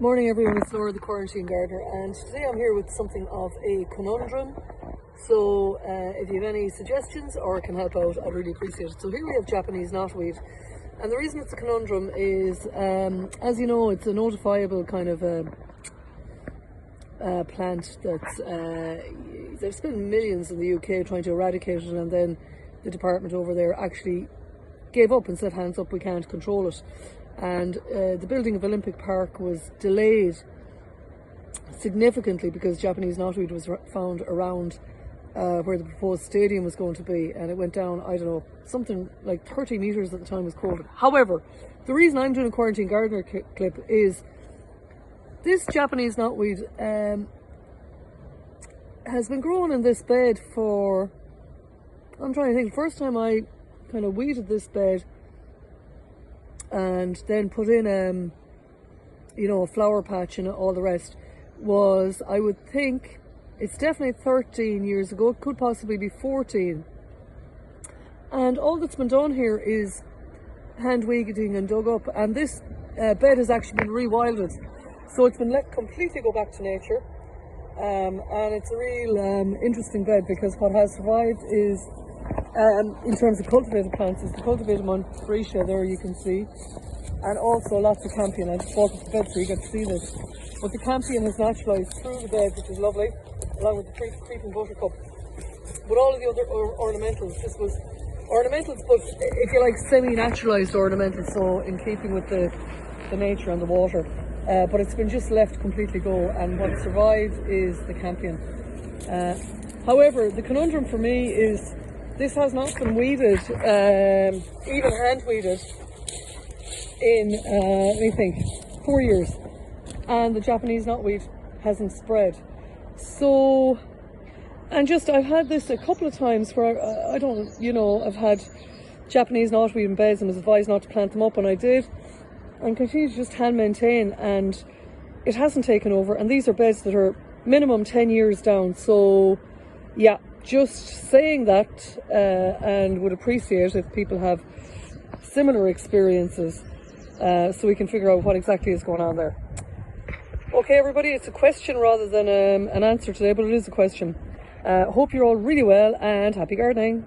Morning everyone, it's Laura the Quarantine Gardener, and today I'm here with something of a conundrum. So if you have any suggestions or can help out, I'd really appreciate it. So here we have Japanese knotweed, and the reason it's a conundrum is, as you know, it's a notifiable kind of plant that's, they've spent millions in the UK trying to eradicate it, and then the department over there actually gave up and said, hands up, we can't control it. And the building of Olympic Park was delayed significantly because Japanese knotweed was found around where the proposed stadium was going to be, and it went down, I don't know, something like 30 meters at the time was quoted. However, the reason I'm doing a Quarantine Gardener clip is this Japanese knotweed has been growing in this bed for, I'm trying to think, the first time I kind of weeded this bed and then put in you know, a flower patch and all the rest was, I would think, it's definitely 13 years ago, it could possibly be 14. And all that's been done here is hand weeding and dug up, and this bed has actually been rewilded, so it's been let completely go back to nature. And it's a real interesting bed, because what has survived is, in terms of cultivated plants, is the cultivated Montfresia there you can see, and also lots of campion. I just walked up the bed so you get to see this. But the campion has naturalised through the bed, which is lovely, along with the creeping buttercup. But all of the other ornamentals, this was ornamentals, but if you like, semi-naturalised ornamentals, so in keeping with the nature and the water. But it's been just left completely go, and what survived is the campion. However, the conundrum for me is this has not been weeded, even hand weeded, in, let me think, 4 years. And the Japanese knotweed hasn't spread. So, and just, I've had this a couple of times where I don't, you know, I've had Japanese knotweed in beds and was advised not to plant them up, and I did, and continue to just hand maintain, and it hasn't taken over. And these are beds that are minimum 10 years down. So yeah, just saying that, and would appreciate if people have similar experiences, so we can figure out what exactly is going on there. Okay everybody, it's a question rather than an answer today, but it is a question. Hope you're all really well, and happy gardening.